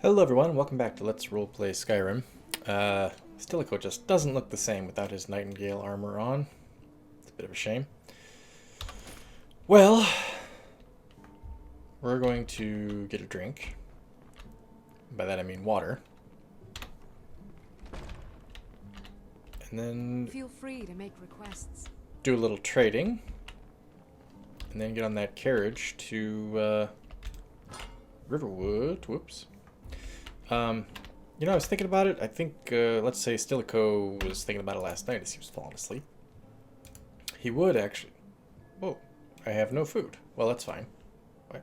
Hello everyone, welcome back to Let's Roleplay Skyrim. Stilico just doesn't look the same without his Nightingale armor on. It's a bit of a shame. Well, we're going to get a drink. By that I mean water. And then feel free to make requests. Do a little trading. And then get on that carriage to Riverwood. Whoops. You know, I was thinking about it. I think, let's say Stilico was thinking about it last night as he was falling asleep. He would actually... Whoa, I have no food. Well, that's fine. I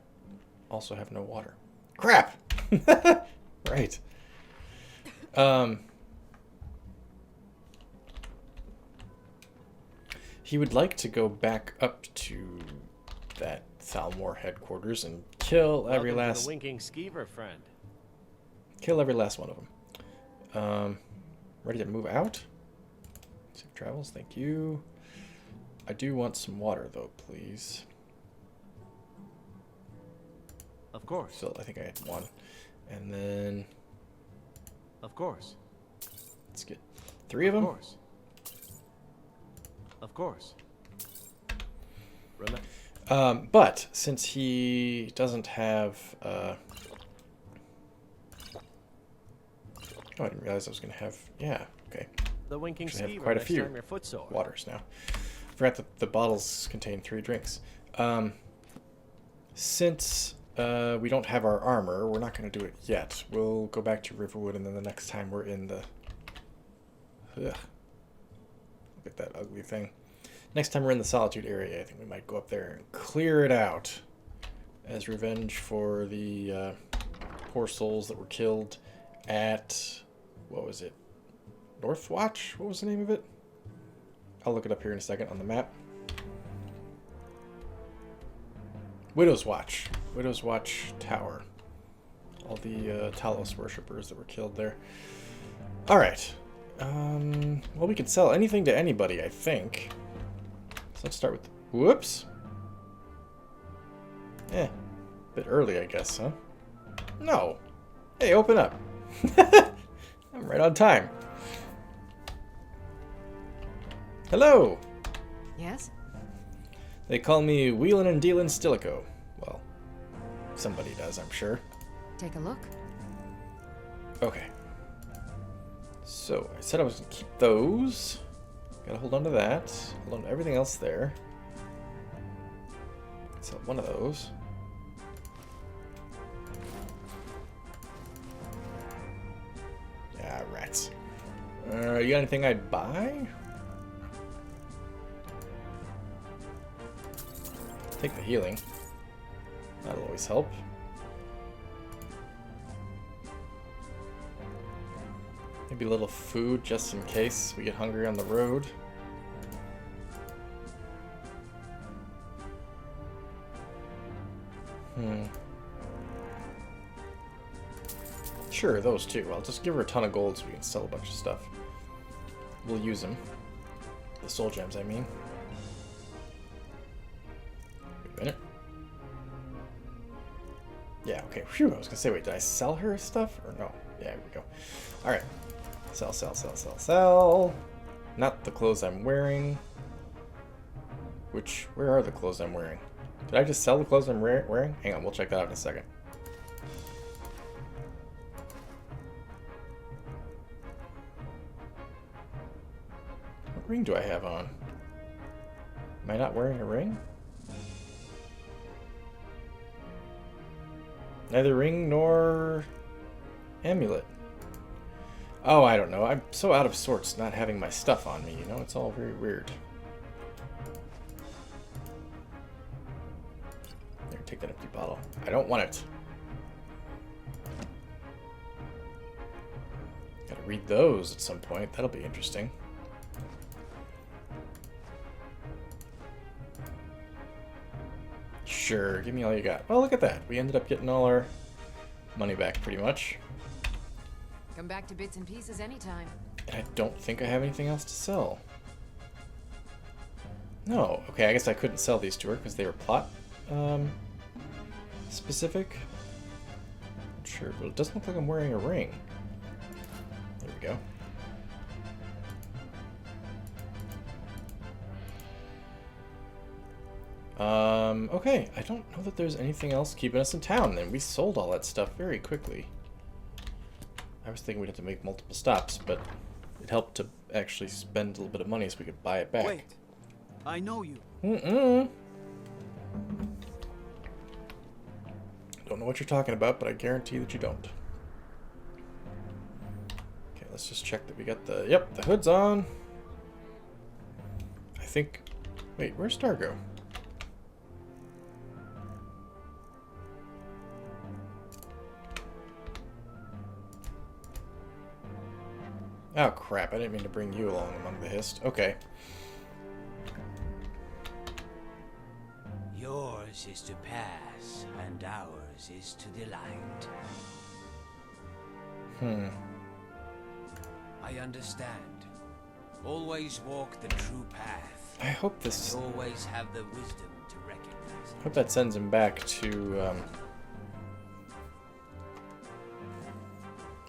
also have no water. Crap! Right. He would like to go back up to that Thalmor headquarters and kill every last... the winking skeever friend. Kill every last one of them. Ready to move out? Safe travels, thank you. I do want some water, though, please. Of course. So I think I had one. And then... Of course. Let's get 3 of them. Of course. Of course. But since he doesn't have... Oh, I didn't realize I was going to have... Yeah, okay. The winking Actually, I have skeever quite a next few time your foot sore. waters now. I forgot that the bottles contain 3 drinks. Since we don't have our armor, we're not going to do it yet. We'll go back to Riverwood, and then the next time we're in the... Ugh. Look at that ugly thing. Next time we're in the Solitude area, I think we might go up there and clear it out as revenge for the poor souls that were killed at... What was it? Northwatch? What was the name of it? I'll look it up here in a second on the map. Widow's Watch. Widow's Watch Tower. All the Talos worshippers that were killed there. Alright. Well, we could sell anything to anybody, I think. So let's start with... Whoops! Eh. Bit early, I guess, huh? No! Hey, open up! I'm right on time. Hello! Yes? They call me Wheelin' and Dealin' Stilico. Well, somebody does, I'm sure. Take a look. Okay. So, I said I was going to keep those. Gotta hold on to that. Hold on to everything else there. Sell one of those. Ah, rats. You got anything I'd buy? Take the healing. That'll always help. Maybe a little food just in case we get hungry on the road. Sure, those two. I'll just give her a ton of gold so we can sell a bunch of stuff. We'll use them. The soul gems, I mean. Wait a minute. Yeah, okay. Phew, I was gonna say, wait, did I sell her stuff? Or no? Yeah, here we go. Alright. Sell, sell, sell, sell, sell. Not the clothes I'm wearing. Where are the clothes I'm wearing? Did I just sell the clothes I'm wearing? Hang on, we'll check that out in a second. What ring do I have on? Am I not wearing a ring? Neither ring nor amulet. Oh, I don't know. I'm so out of sorts not having my stuff on me, you know? It's all very weird. Here, take that empty bottle. I don't want it. Gotta read those at some point. That'll be interesting. Sure, give me all you got. Well, look at that. We ended up getting all our money back, pretty much. Come back to bits and pieces anytime. And I don't think I have anything else to sell. No. Okay, I guess I couldn't sell these to her because they were plot specific. shirt. Well, it doesn't look like I'm wearing a ring. There we go. Okay, I don't know that there's anything else keeping us in town then. We sold all that stuff very quickly. I was thinking we'd have to make multiple stops, but it helped to actually spend a little bit of money so we could buy it back. Wait, I know you. Don't know what you're talking about, but I guarantee that you don't. Okay, let's just check that we got the... Yep, the hood's on. I think... Wait, where's Stargo? Oh, crap. I didn't mean to bring you along among the hist. Okay. Yours is to pass, and ours is to delight. I understand. Always walk the true path. I hope this... And always have the wisdom to recognize it. I hope that sends him back to,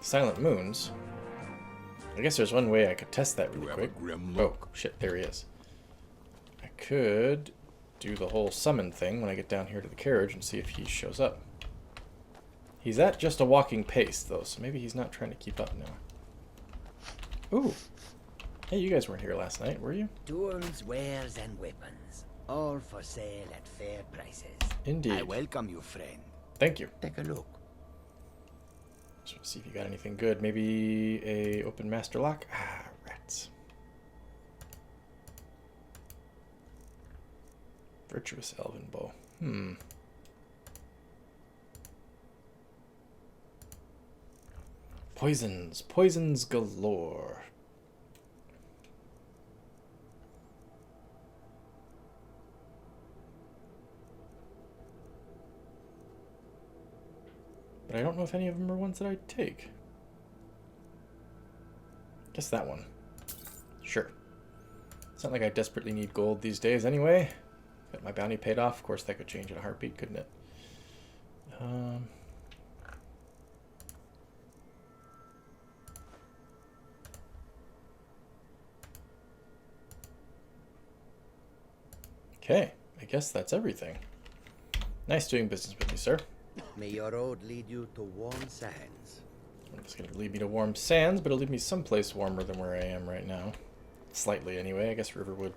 Silent Moons. I guess there's one way I could test that really quick. Oh, shit, there he is. I could do the whole summon thing when I get down here to the carriage and see if he shows up. He's at just a walking pace, though, so maybe he's not trying to keep up now. Ooh. Hey, you guys weren't here last night, were you? Tools, wares, and weapons. All for sale at fair prices. Indeed. I welcome you, friend. Thank you. Take a look. Just want to see if you got anything good. Maybe a open master lock? Ah, rats. Virtuous elven bow. Poisons. Poisons galore. But I don't know if any of them are ones that I'd take. Guess that one. Sure. It's not like I desperately need gold these days anyway. Got my bounty paid off. Of course, that could change in a heartbeat, couldn't it? Okay, I guess that's everything. Nice doing business with you, sir. May your road lead you to warm sands. It's going to lead me to warm sands, but it'll lead me someplace warmer than where I am right now. Slightly, anyway. I guess Riverwood,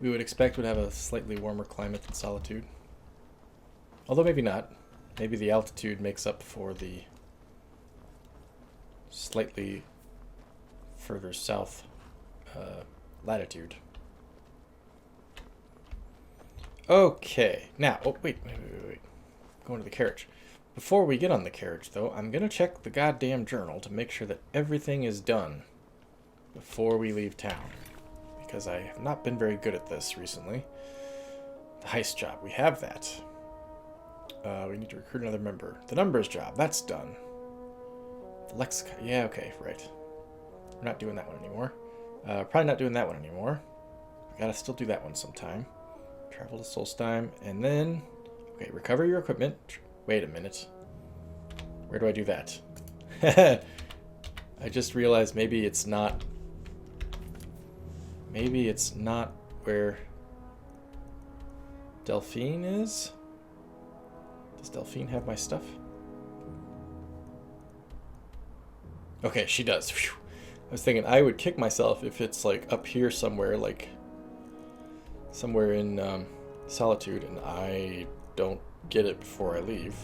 we would expect, would have a slightly warmer climate than Solitude. Although maybe not. Maybe the altitude makes up for the slightly further south latitude. Okay. Now, oh, wait. Going to the carriage. Before we get on the carriage, though, I'm going to check the goddamn journal to make sure that everything is done before we leave town. Because I have not been very good at this recently. The heist job, we have that. We need to recruit another member. The numbers job, that's done. The lexicon, yeah, okay, right. We're not doing that one anymore. Probably not doing that one anymore. We gotta still do that one sometime. Travel to Solstheim, and then... Okay, recover your equipment. Wait a minute. Where do I do that? I just realized maybe it's not... Maybe it's not where Delphine is? Does Delphine have my stuff? Okay, she does. Whew. I was thinking I would kick myself if it's like up here somewhere, like somewhere in Solitude, and I don't get it before I leave.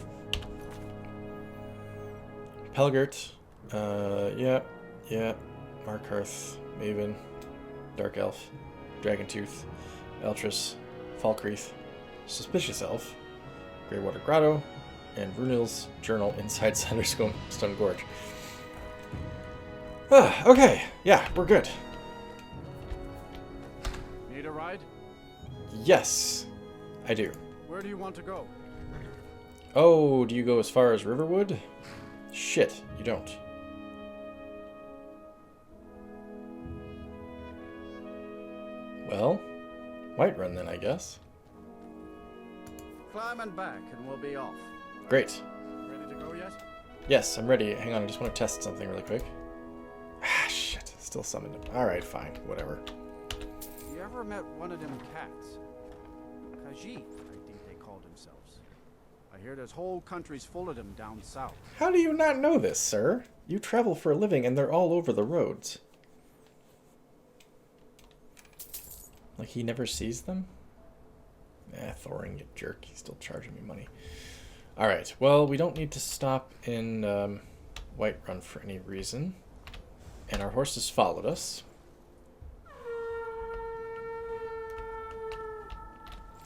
Pelgert, yeah, Markarth, Maven, Dark Elf, Dragontooth, Eltrus, Falkreath, Suspicious Elf, Greywater Grotto, and Runil's journal inside Sunderstone Gorge. Okay, yeah, we're good. Need a ride? Yes, I do. Where do you want to go? Oh, do you go as far as Riverwood? Shit, you don't. Well, Whiterun then, I guess. Climb and back, and we'll be off. Great. Ready to go yet? Yes, I'm ready. Hang on, I just want to test something really quick. Ah, shit. Still summoned him. Alright, fine. Whatever. You ever met one of them cats? Khajiit, I think they called themselves. I hear there's whole countries full of them down south. How do you not know this, sir? You travel for a living and they're all over the roads. Like he never sees them? Thorin, you jerk. He's still charging me money. Alright, well, we don't need to stop in Whiterun for any reason. And our horses followed us.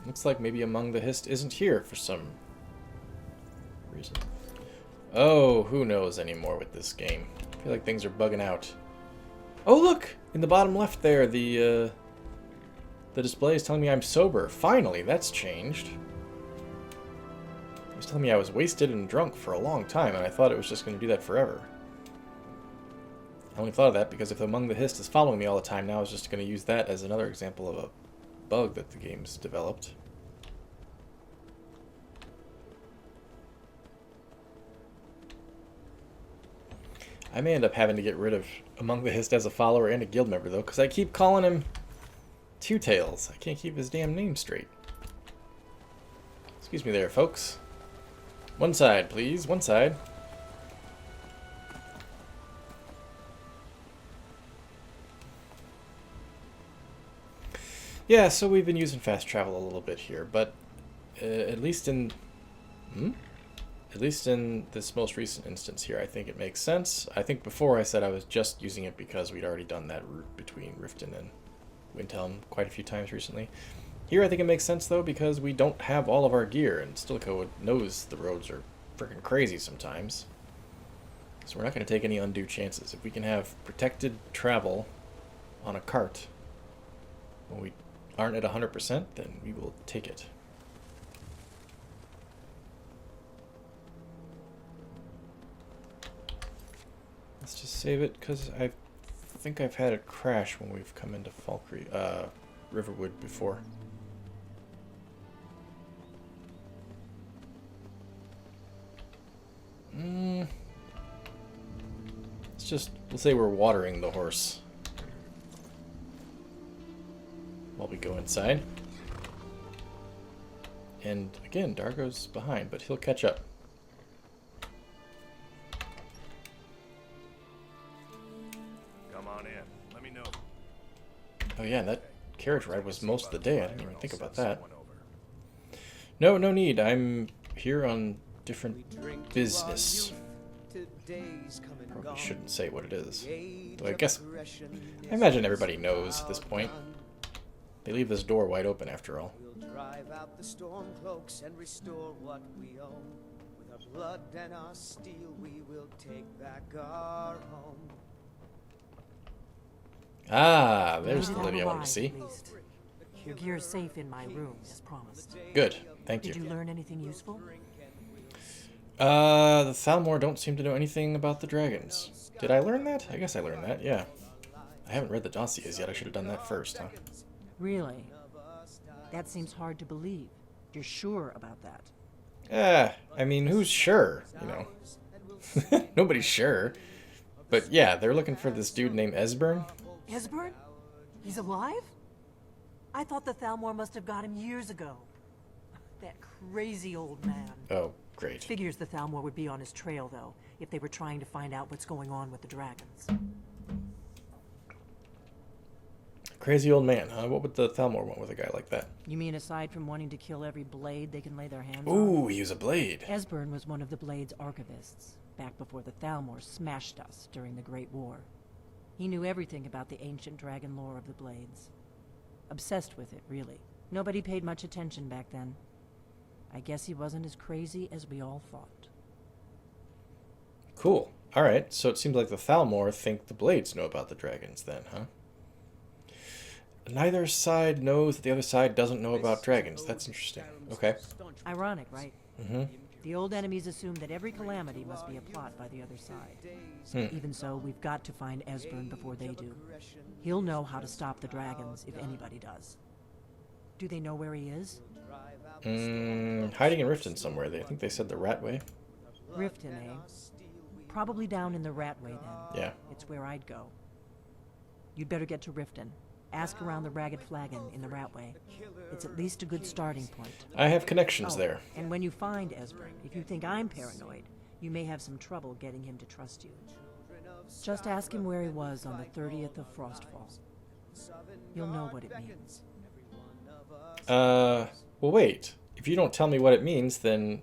Looks like maybe Among the Hist isn't here for some reason. Oh, who knows anymore with this game. I feel like things are bugging out. Oh, look! In the bottom left there, the display is telling me I'm sober. Finally, that's changed. It was telling me I was wasted and drunk for a long time, and I thought it was just going to do that forever. I only thought of that because if Among the Hist is following me all the time now, I was just going to use that as another example of a bug that the game's developed. I may end up having to get rid of Among the Hist as a follower and a guild member, though, because I keep calling him Two Tails. I can't keep his damn name straight. Excuse me there, folks. One side, please. One side. Yeah, so we've been using fast travel a little bit here, but at least in this most recent instance here, I think it makes sense. I think before I said I was just using it because we'd already done that route between Riften and Windhelm quite a few times recently. Here I think it makes sense though because we don't have all of our gear, and Stilico knows the roads are freaking crazy sometimes. So we're not going to take any undue chances. If we can have protected travel on a cart when we aren't at 100%, then we will take it. Let's just save it, because I think I've had it crash when we've come into Riverwood before. We'll say we're watering the horse while we go inside. And again, Dargo's behind, but he'll catch up. Come on in. Let me know. Oh yeah, that carriage ride was most of the day. I didn't even think about that. No need. I'm here on different business. Probably shouldn't say what it is. Though I guess, I imagine everybody knows at this point. They leave this door wide open after all. We'll drive out the storm cloaks and restore what we own. With our blood and our steel, we will take back our home. Ah, there's the Made it lady I out wanted to see. alive, at least. Your gear's safe in my room, as promised. Good, thank Did you. you learn anything useful? The Thalmor don't seem to know anything about the dragons. Did I learn that? I guess I learned that, yeah. I haven't read the dossiers yet. I should have done that first, huh? Really? That seems hard to believe. You're sure about that? I mean, who's sure, you know? Nobody's sure. But yeah, they're looking for this dude named Esbern. Esbern? He's alive? I thought the Thalmor must have got him years ago. That crazy old man. Oh, great. Figures the Thalmor would be on his trail, though, if they were trying to find out what's going on with the dragons. Crazy old man, huh? What would the Thalmor want with a guy like that? You mean aside from wanting to kill every blade they can lay their hands Ooh, on? he was a blade. Esbern was one of the Blade's archivists, back before the Thalmor smashed us during the Great War. He knew everything about the ancient dragon lore of the Blades. Obsessed with it, really. Nobody paid much attention back then. I guess he wasn't as crazy as we all thought. Cool. Alright, so it seems like the Thalmor think the Blades know about the dragons then, huh? Neither side knows that the other side doesn't know about dragons. That's interesting. Okay. Ironic, right? Mm-hmm. The old enemies assume that every calamity must be a plot by the other side. Even so, we've got to find Esbern before they do. He'll know how to stop the dragons if anybody does. Do they know where he is? Hiding in Riften somewhere. I think they said the Rat Way. Riften, eh? Probably down in the Ratway then. Yeah. It's where I'd go. You'd better get to Riften. Ask around the Ragged Flagon in the Ratway. It's at least a good starting point. I have connections Oh, there. and when you find Esbern, if you think I'm paranoid, you may have some trouble getting him to trust you. Just ask him where he was on the 30th of Frostfall. You'll know what it means. Well, wait. If you don't tell me what it means, then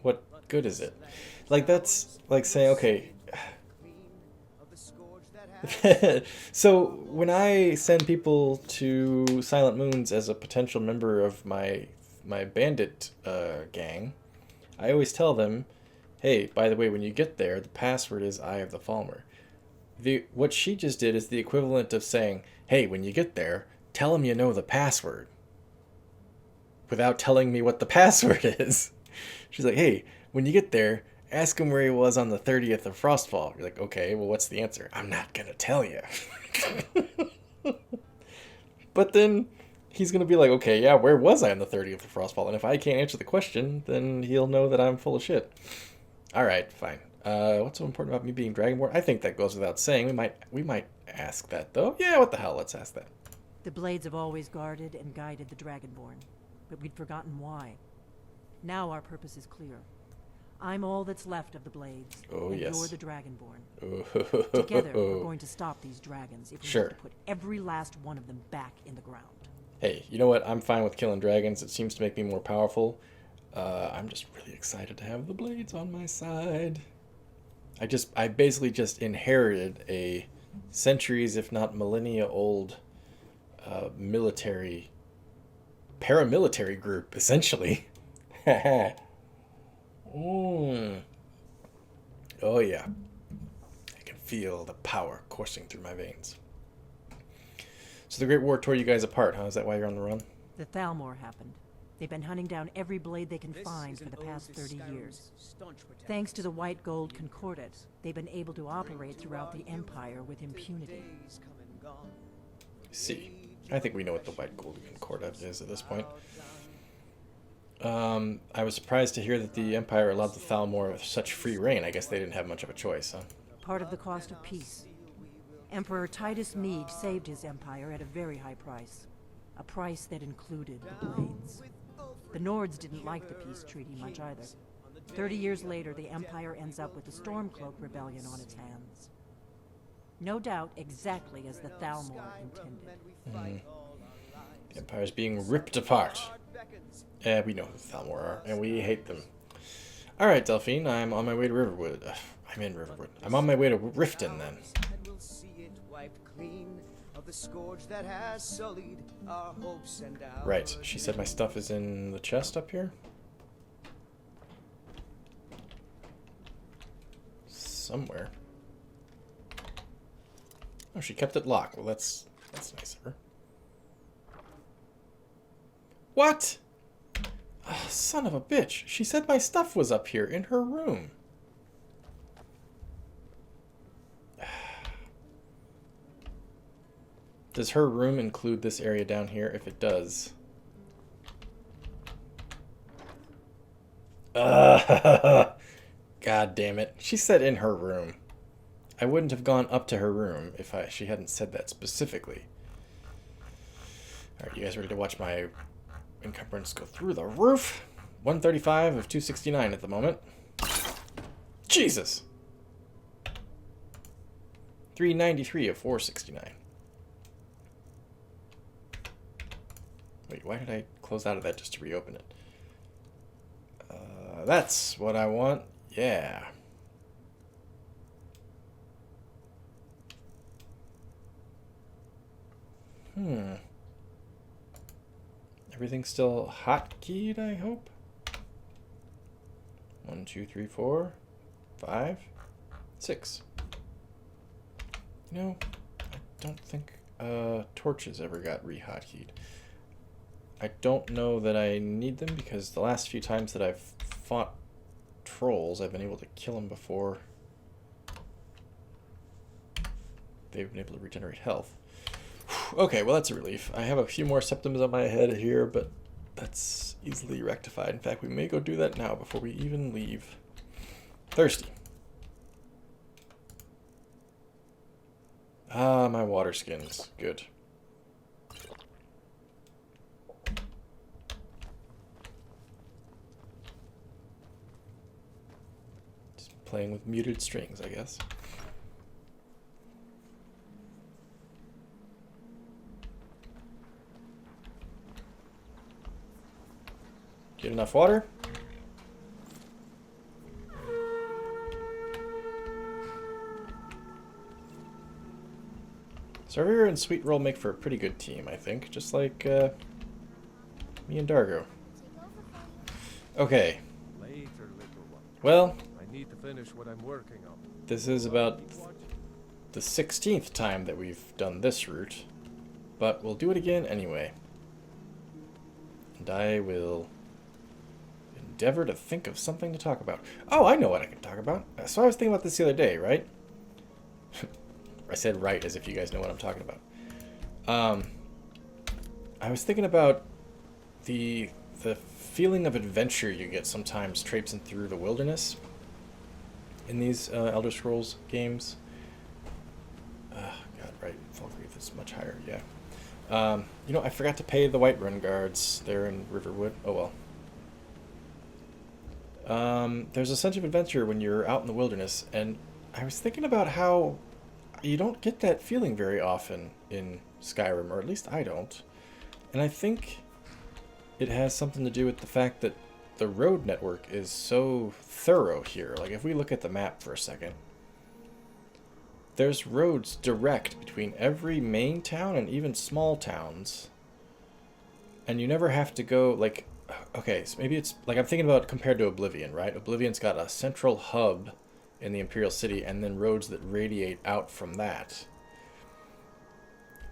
what good is it? Like, that's like saying, okay. So, when I send people to Silent Moons as a potential member of my bandit gang, I always tell them, hey, by the way, when you get there, the password is Eye of the Falmer. What she just did is the equivalent of saying, hey, when you get there, tell them you know the password. Without telling me what the password is. She's like, hey, when you get there, ask him where he was on the 30th of Frostfall. You're like, okay, well, what's the answer? I'm not going to tell you. But then he's going to be like, okay, yeah, where was I on the 30th of Frostfall? And if I can't answer the question, then he'll know that I'm full of shit. All right, fine. What's so important about me being Dragonborn? I think that goes without saying. We might ask that, though. Yeah, what the hell? Let's ask that. The Blades have always guarded and guided the Dragonborn, but we'd forgotten why. Now our purpose is clear. I'm all that's left of the Blades, Oh, and yes. you're the Dragonborn. Oh. Together, we're going to stop these dragons if we Sure. have to put every last one of them back in the ground. Hey, you know what? I'm fine with killing dragons. It seems to make me more powerful. I'm just really excited to have the Blades on my side. I basically just inherited a centuries, if not millennia old paramilitary group, essentially. Oh yeah. I can feel the power coursing through my veins. So the Great War tore you guys apart, huh? Is that why you're on the run? The Thalmor happened. They've been hunting down every blade they can find for the past 30 years. Thanks to the White Gold Concordat, they've been able to operate throughout the Empire with impunity. See. I think we know what the White Gold Concordat is at this point. I was surprised to hear that the Empire allowed the Thalmor such free reign. I guess they didn't have much of a choice, huh? Part of the cost of peace. Emperor Titus Mede saved his empire at a very high price. A price that included the Blades. The Nords didn't like the peace treaty much either. 30 years later, the Empire ends up with the Stormcloak Rebellion on its hands. No doubt exactly as the Thalmor intended. The Empire's being ripped apart. We know who the Thalmor are, and we hate them. Alright, Delphine, I'm on my way to Riverwood. I'm in Riverwood. I'm on my way to Riften, then. Right, she said my stuff is in the chest up here? Somewhere. Oh, she kept it locked. Well, that's nice of her. What? Oh, son of a bitch. She said my stuff was up here in her room. Does her room include this area down here? If it does. God damn it. She said in her room. I wouldn't have gone up to her room if she hadn't said that specifically. Alright, you guys ready to watch my encumbrance go through the roof? 135 of 269 at the moment. Jesus! 393 of 469. Wait, why did I close out of that just to reopen it? That's what I want. Yeah. Everything's still hotkeyed, I hope. 1, 2, 3, 4, 5, 6. You know, I don't think torches ever got re-hotkeyed. I don't know that I need them because the last few times that I've fought trolls, I've been able to kill them before they've been able to regenerate health. Okay, well that's a relief. I have a few more symptoms on my head here, but that's easily rectified. In fact, we may go do that now before we even leave. Thirsty. Ah, my water skins. Good. Just playing with muted strings, I guess. Get enough water? Surveyor and Sweet Roll make for a pretty good team, I think. Just like me and Dargo. Okay. Later, little one. Well, I need to finish what I'm working on. this is about the 16th time that we've done this route. But we'll do it again anyway. And I will endeavor to think of something to talk about. Oh, I know what I can talk about. So I was thinking about this the other day, right? I said right as if you guys know what I'm talking about. I was thinking about the feeling of adventure you get sometimes traipsing through the wilderness in these Elder Scrolls games. God, right. Falkreath is much higher, yeah. You know, I forgot to pay the Whiterun guards there in Riverwood. Oh well. There's a sense of adventure when you're out in the wilderness, and I was thinking about how you don't get that feeling very often in Skyrim, or at least I don't. And I think it has something to do with the fact that the road network is so thorough here. Like, if we look at the map for a second, there's roads direct between every main town and even small towns. And you never have to go, like, okay, so maybe it's, like, I'm thinking about compared to Oblivion, right? Oblivion's got a central hub in the Imperial City, and then roads that radiate out from that.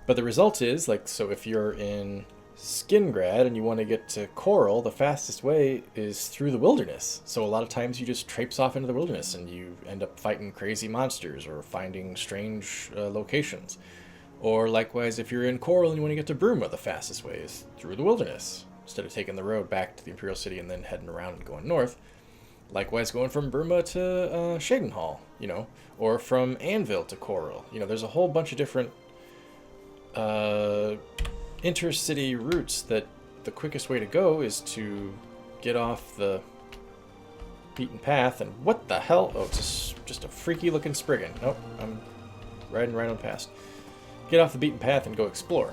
But the result is, like, so if you're in Skingrad and you want to get to Coral, the fastest way is through the wilderness. So a lot of times you just traipse off into the wilderness and you end up fighting crazy monsters or finding strange locations. Or likewise, if you're in Coral and you want to get to Bruma, the fastest way is through the wilderness, instead of taking the road back to the Imperial City and then heading around and going north. Likewise, going from Bruma to Shadenhall, you know, or from Anvil to Coral. You know, there's a whole bunch of different intercity routes that the quickest way to go is to get off the beaten path. And what the hell? Oh, it's just a freaky looking Spriggan. Nope, I'm riding right on past. Get off the beaten path and go explore.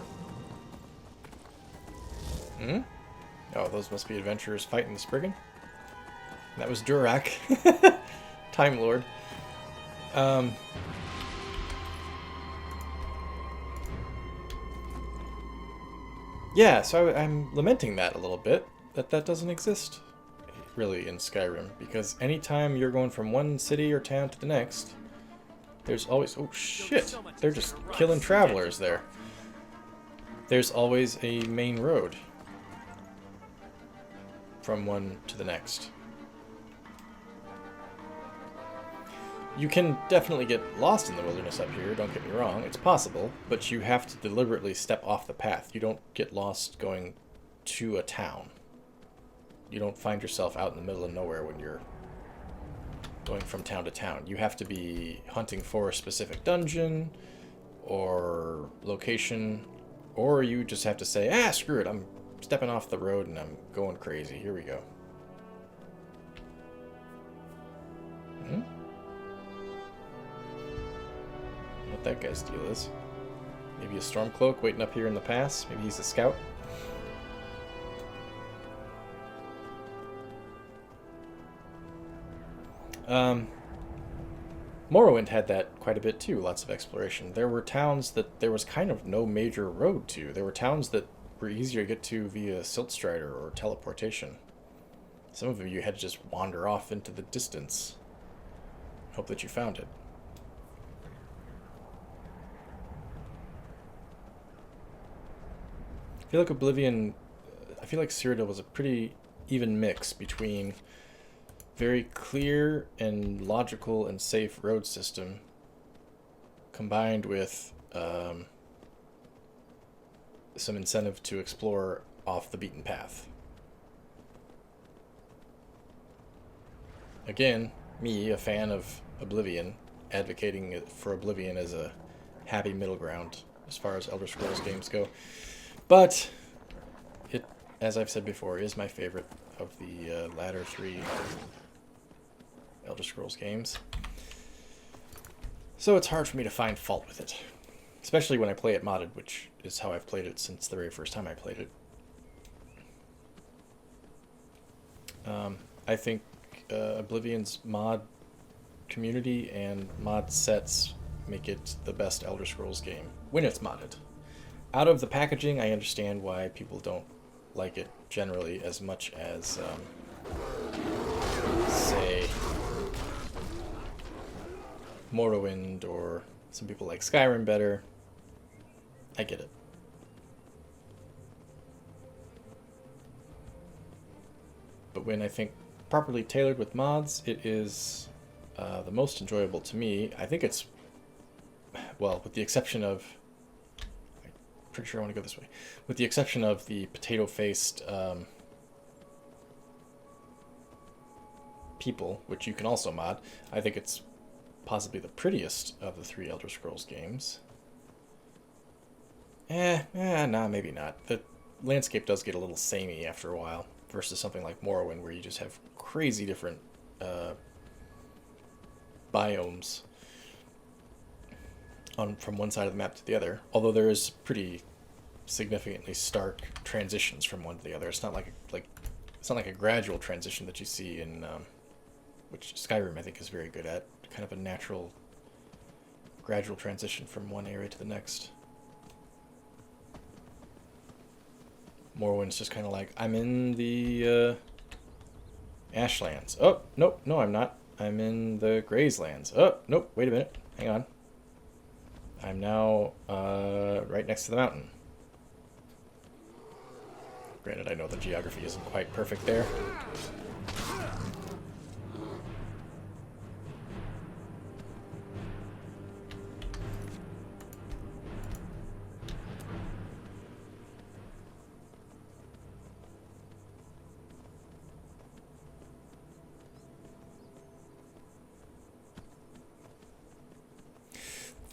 Oh, those must be adventurers fighting the Spriggan. That was Durak, Time Lord. Yeah, so I'm lamenting that a little bit, that doesn't exist really in Skyrim, because anytime you're going from one city or town to the next, there's always, oh shit, they're just killing travelers there. There's always a main road from one to the next. You can definitely get lost in the wilderness up here, don't get me wrong, it's possible, but you have to deliberately step off the path. You don't get lost going to a town. You don't find yourself out in the middle of nowhere when you're going from town to town. You have to be hunting for a specific dungeon or location, or you just have to say, screw it, I'm stepping off the road and I'm going crazy. Here we go. What that guy's deal is. Maybe a Stormcloak waiting up here in the pass. Maybe he's a scout. Morrowind had that quite a bit too, lots of exploration. There were towns that there was kind of no major road to. There were towns that were easier to get to via Siltstrider or teleportation. Some of them you had to just wander off into the distance. Hope that you found it. I feel like Oblivion, I feel like Cyrodiil was a pretty even mix between very clear and logical and safe road system combined with some incentive to explore off the beaten path. Again, me, a fan of Oblivion, advocating for Oblivion as a happy middle ground as far as Elder Scrolls games go. But it, as I've said before, is my favorite of the latter 3 Elder Scrolls games. So it's hard for me to find fault with it. Especially when I play it modded, which is how I've played it since the very first time I played it. I think Oblivion's mod community and mod sets make it the best Elder Scrolls game when it's modded. Out of the packaging, I understand why people don't like it generally as much as, say, Morrowind, or some people like Skyrim better. I get it. But when I think properly tailored with mods, it is the most enjoyable to me. I think it's, well, with the exception of, I'm pretty sure I want to go this way, with the exception of the potato-faced people, which you can also mod, I think it's possibly the prettiest of the 3 Elder Scrolls games. Nah, maybe not. The landscape does get a little samey after a while, versus something like Morrowind, where you just have crazy different biomes from one side of the map to the other. Although there is pretty significantly stark transitions from one to the other. It's not like it's not like a gradual transition that you see in which Skyrim I think is very good at. Kind of a natural, gradual transition from one area to the next. Morrowind's just kind of like, I'm in the Ashlands. Oh, nope, no I'm not. I'm in the Grayslands. Oh, nope, wait a minute. Hang on. I'm now right next to the mountain. Granted, I know the geography isn't quite perfect there.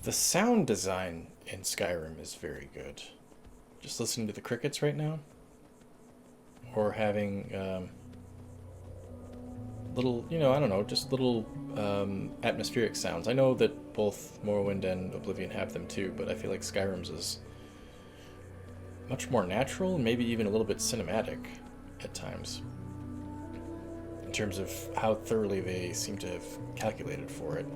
The sound design in Skyrim is very good. Just listening to the crickets right now, or having little, I don't know, just little atmospheric sounds. I know that both Morrowind and Oblivion have them too, but I feel like Skyrim's is much more natural, and maybe even a little bit cinematic at times, in terms of how thoroughly they seem to have calculated for it.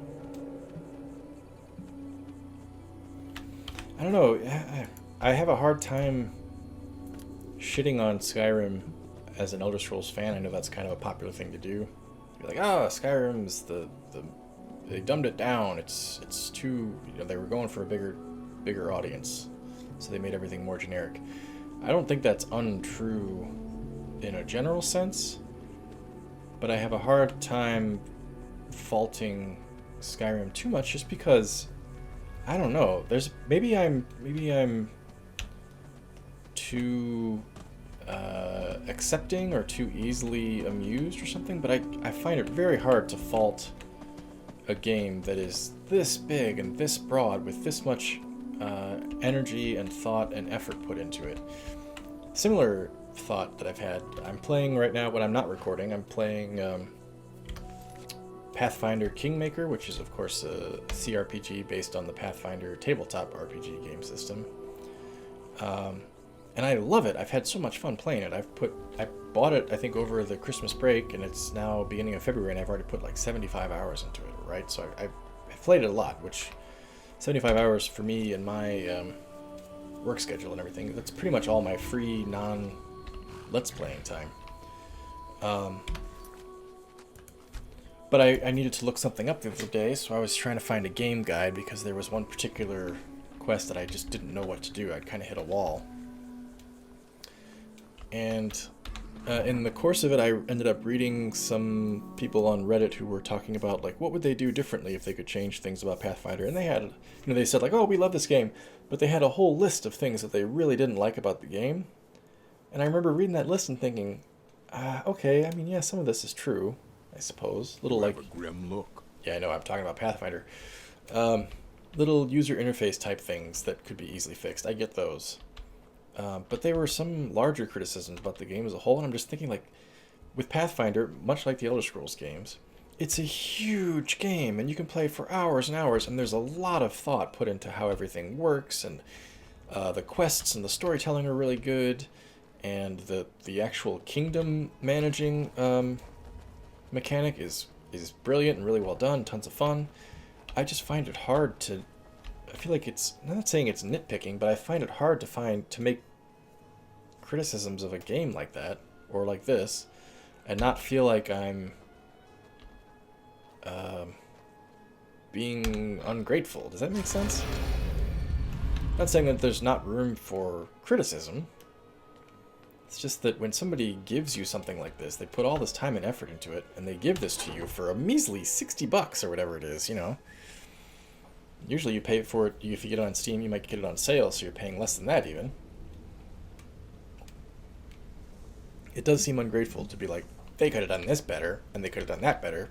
I don't know, I have a hard time shitting on Skyrim as an Elder Scrolls fan. I know that's kind of a popular thing to do. You're like, Skyrim's they dumbed it down. It's too, they were going for a bigger audience, so they made everything more generic. I don't think that's untrue in a general sense, but I have a hard time faulting Skyrim too much just because, I don't know, maybe I'm too accepting or too easily amused or something, but I find it very hard to fault a game that is this big and this broad with this much energy and thought and effort put into it. Similar thought that I've had, I'm playing right now when I'm not recording, I'm playing Pathfinder Kingmaker, which is of course a CRPG based on the Pathfinder tabletop RPG game system. And I love it. I've had so much fun playing it. I bought it, I think, over the Christmas break, and it's now beginning of February, and I've already put like 75 hours into it, right? So I've played it a lot, which 75 hours for me and my work schedule and everything, that's pretty much all my free, non-let's playing time. But I needed to look something up the other day, so I was trying to find a game guide because there was one particular quest that I just didn't know what to do. I'd kind of hit a wall. And in the course of it, I ended up reading some people on Reddit who were talking about, like, what would they do differently if they could change things about Pathfinder. And they had, they said, like, oh, we love this game. But they had a whole list of things that they really didn't like about the game. And I remember reading that list and thinking, okay, I mean, yeah, some of this is true, I suppose. Little like a grim look. Yeah, I know, I'm talking about Pathfinder. little user interface type things that could be easily fixed. I get those. But there were some larger criticisms about the game as a whole, and I'm just thinking, like, with Pathfinder, much like the Elder Scrolls games, it's a huge game, and you can play for hours and hours, and there's a lot of thought put into how everything works, and the quests and the storytelling are really good, and the actual kingdom managing mechanic is brilliant and really well done, tons of fun. I just find it hard to... I feel like it's... I'm not saying it's nitpicking, but I find it hard to make criticisms of a game like that, or like this, and not feel like I'm being ungrateful. Does that make sense? Not saying that there's not room for criticism. It's just that when somebody gives you something like this, they put all this time and effort into it, and they give this to you for a measly $60 or whatever it is, you know. Usually you pay for it, if you get it on Steam, you might get it on sale, so you're paying less than that even. It does seem ungrateful to be like, they could have done this better, and they could have done that better.